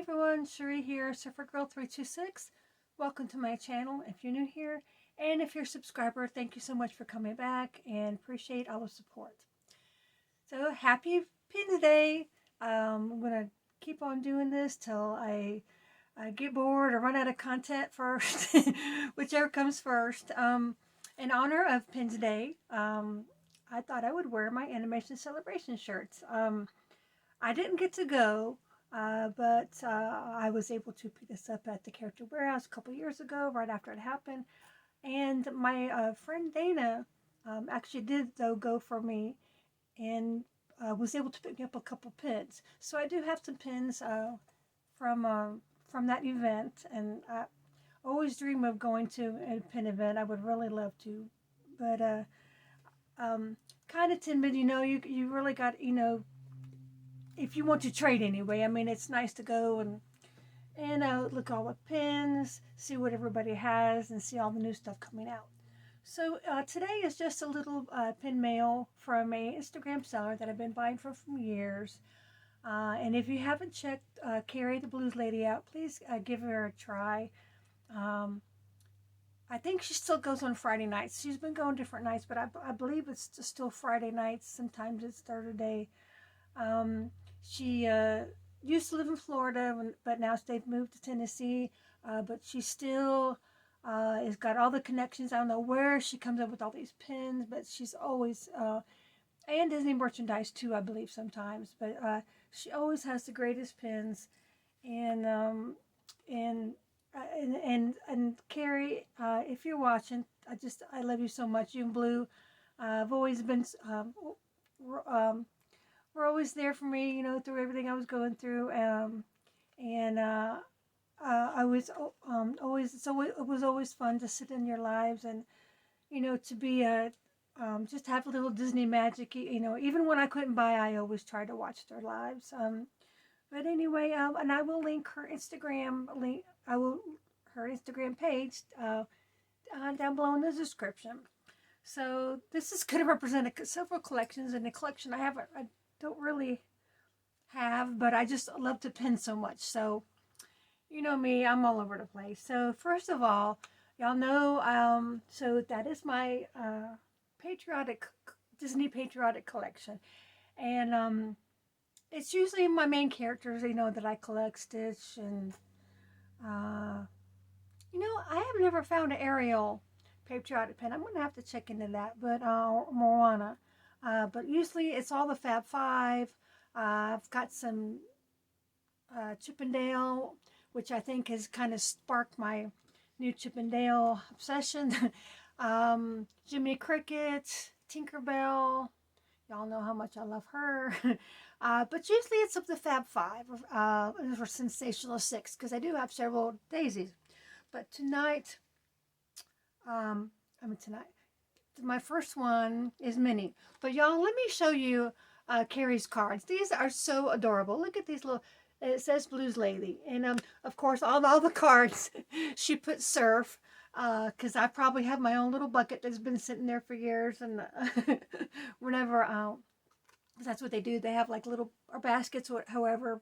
everyone, Cherie here, Surfergirl326. Welcome to my channel if you're new here, and if you're a subscriber, thank you so much for coming back and appreciate all the support. So happy Pins Day! I'm gonna keep on doing this till I get bored or run out of content first, whichever comes first. In honor of Pins Day, I thought I would wear my animation celebration shirts. I didn't get to go. But I was able to pick this up at the Character Warehouse a couple years ago, right after it happened. And my friend Dana actually did, though, go for me and was able to pick me up a couple pins. So I do have some pins from that event, and I always dream of going to a pin event. I would really love to, but kind of timid, you really got, if you want to trade anyway. I mean, it's nice to go and look at all the pins, see what everybody has, and see all the new stuff coming out. So today is just a little pin mail from a Instagram seller that I've been buying from years. And if you haven't checked Carrie the Bluslady out, please give her a try. I think she still goes on Friday nights. She's been going different nights, but I believe it's still Friday nights. Sometimes it's Thursday. She used to live in Florida, but now they've moved to Tennessee. But she still has got all the connections. I don't know where she comes up with all these pins, but she's always, and Disney merchandise too, I believe sometimes. But she always has the greatest pins. And Carrie, if you're watching, I love you so much. You and Blue, I've always been, were always there for me, through everything I was going through. I was always, it was always fun to sit in your lives and, to be just have a little Disney magic. Even when I couldn't buy, I always tried to watch their lives. But anyway, and I will link her Instagram her Instagram page down below in the description. So this is going to represent several collections, and the collection I don't really have, but I just love to pin so much. So, you know me, I'm all over the place. So first of all, y'all know, so that is my Disney patriotic collection. And it's usually my main characters, that I collect. Stitch and, I have never found an Ariel patriotic pin. I'm going to have to check into that, but Moana. But usually it's all the Fab Five. I've got some Chippendale, which I think has kind of sparked my new Chippendale obsession. Jiminy Cricket, Tinkerbell. Y'all know how much I love her. But usually it's of the Fab Five or Sensational Six, because I do have several daisies. But tonight, my first one is Minnie. But y'all, let me show you Carrie's cards. These are so adorable. Look at these little, it says Bluslady. And of course, all the cards, she put surf. Because I probably have my own little bucket that's been sitting there for years. And whenever, that's what they do. They have like little or baskets, or however,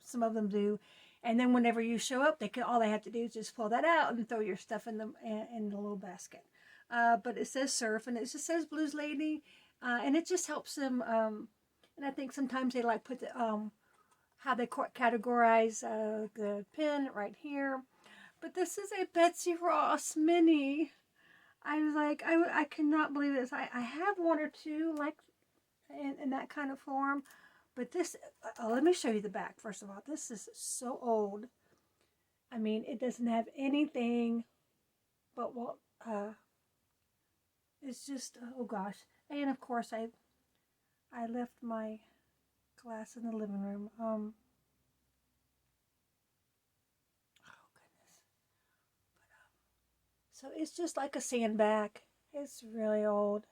some of them do. And then whenever you show up, all they have to do is just pull that out and throw your stuff in the little basket. But it says surf, and it just says Bluslady, and it just helps them. And I think sometimes they like put how they categorize the pin right here. But this is a Betsy Ross mini. I was like, I cannot believe this. I have one or two like in that kind of form, but this. Let me show you the back first of all. This is so old. I mean, it doesn't have anything but what. It's just, oh gosh. And of course I left my glass in the living room. Oh goodness. But so it's just like a sandbag. It's really old.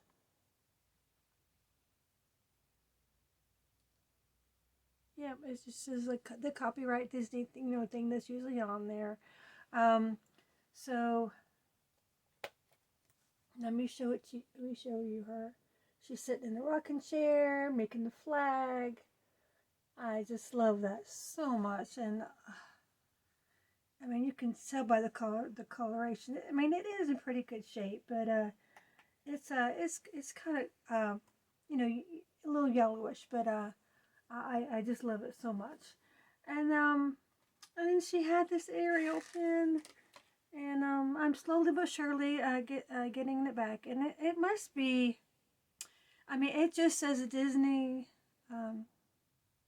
Yeah, it just says like the copyright Disney thing that's usually on there. So let me show you her. She's sitting in the rocking chair, making the flag. I just love that so much. And I mean, you can tell by the coloration. I mean, it is in pretty good shape, but it's kind of you know, a little yellowish, but I just love it so much. And then she had this Ariel pen, and I'm slowly but surely getting it back, and it must be. I mean, it just says Disney, um,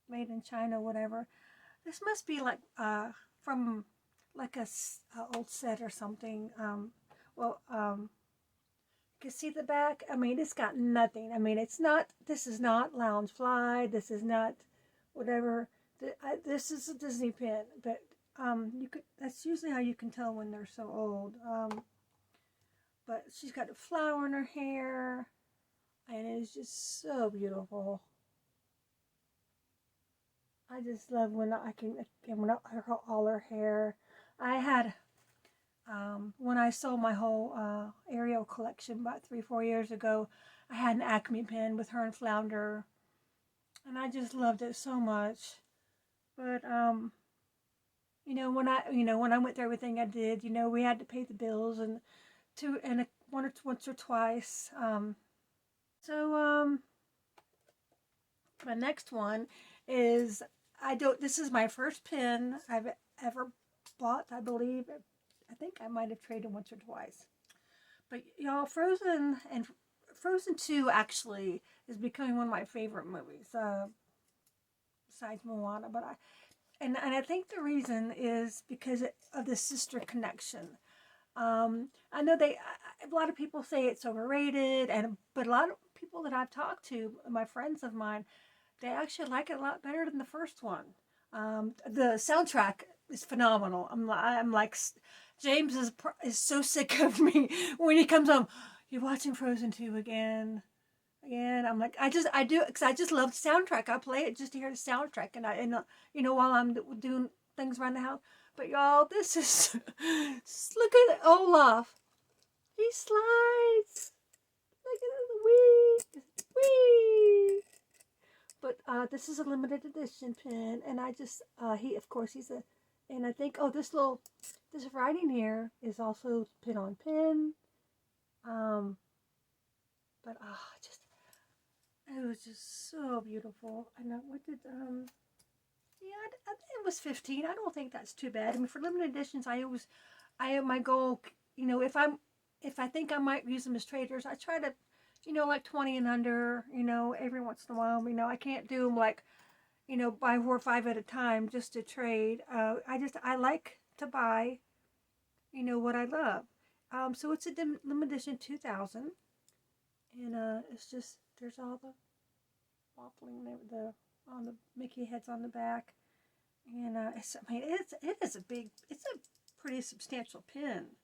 made in China, whatever. This must be like from like a old set or something. Well, you can see the back. I mean, it's got nothing. I mean, it's not. This is not Loungefly. This is not whatever. This is a Disney pin, but you could. That's usually how you can tell when they're so old. But she's got a flower in her hair, and it's just so beautiful. I just love when I can when all her hair. I had when I sold my whole Ariel collection about 3-4 years ago. I had an Acme pen with her and Flounder, and I just loved it so much. But when I went through everything I did, we had to pay the bills and once or twice. So my next one is I don't. This is my first pen I've ever bought. I believe. I think I might have traded once or twice. But y'all, Frozen 2 actually is becoming one of my favorite movies. Besides Moana, but I think the reason is because of the sister connection. I know a lot of people say it's overrated, but a lot of people that I've talked to, my friends of mine, they actually like it a lot better than the first one. The soundtrack is phenomenal. I'm like, James is so sick of me when he comes home. You're watching Frozen 2 again. Again, I'm like, I do, because I just love the soundtrack. I play it just to hear the soundtrack, while I'm doing things around the house. But y'all, this is look at Olaf. He slides. Look at the wee, wee. But this is a limited edition pin, and of course he's and I think this writing here is also pin on pin. But it was just so beautiful. And what did yeah, it was 15. I don't think that's too bad. I mean, for limited editions, I have my goal. If I think I might use them as traders, I try to, like 20 and under. Every once in a while. I can't do them like, buy 4 or 5 at a time just to trade. I like to buy, what I love. So it's a limited edition 2000, and it's just there's all the waffling the on the Mickey heads on the back. And it's a pretty substantial pin.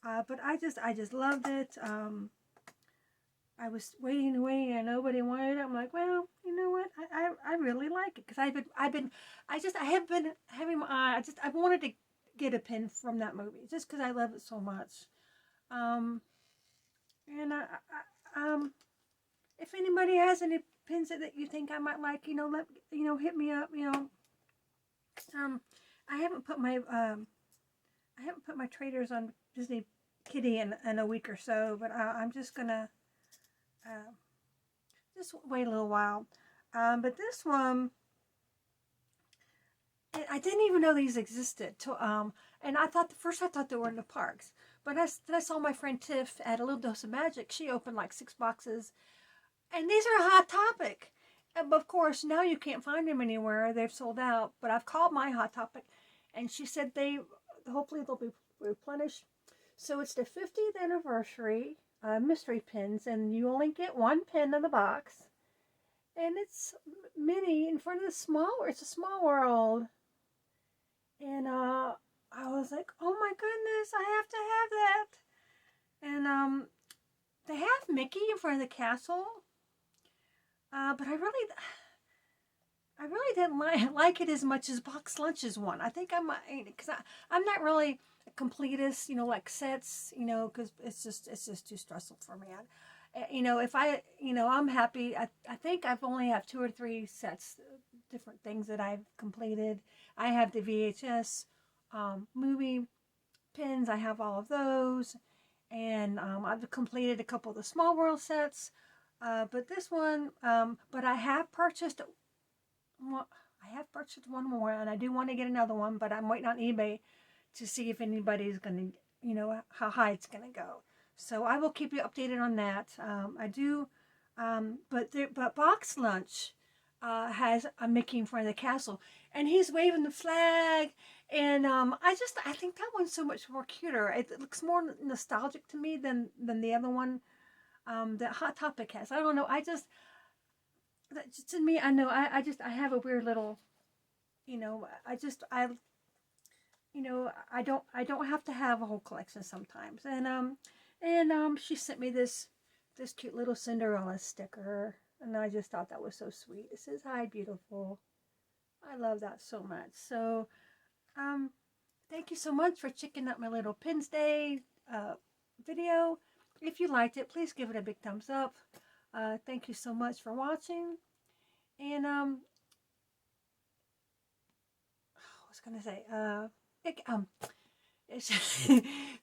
But I just loved it. I was waiting and waiting, and nobody wanted it. I'm like, well, you know what? I really like it because I have been having my eye. I wanted to get a pin from that movie just because I love it so much. Um, and if anybody has any pins that you think I might like, hit me up. Um, I haven't put my traders on Disney Kitty in a week or so, but I'm just gonna just wait a little while. But this one, I didn't even know these existed. And I thought they were in the parks, but I saw my friend Tiff at A Little Dose of Magic. She opened like 6 boxes, and these are a Hot Topic. And of course, now you can't find them anywhere. They've sold out. But I've called my Hot Topic, and she said hopefully they'll be replenished. So it's the 50th anniversary mystery pins, and you only get 1 pin in the box. And it's Minnie in front of it's a Small World. And I was like, oh my goodness, I have to have that. And they have Mickey in front of the castle. But I really didn't like it as much as Box Lunch's one. I think I might, because I'm not really a completist, like sets, because it's just too stressful for me. If I'm happy. I think I've only have 2 or 3 sets, different things that I've completed. I have the VHS movie pins. I have all of those. And I've completed a couple of the Small World sets. But this one, but I have purchased one more, and I do want to get another one, but I'm waiting on eBay to see if anybody's going to, how high it's going to go. So I will keep you updated on that. I do, but Box Lunch has a Mickey in front of the castle, and he's waving the flag, and I think that one's so much more cuter. It looks more nostalgic to me than the other one that Hot Topic has. I don't know. To me, I know I have a weird little, I don't have to have a whole collection sometimes. And she sent me this cute little Cinderella sticker, and I just thought that was so sweet. It says, "Hi, beautiful." I love that so much. So, thank you so much for checking out my little PINSDAY video. If you liked it, please give it a big thumbs up. Thank you so much for watching. And I was gonna say,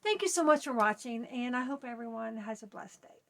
thank you so much for watching, and I hope everyone has a blessed day.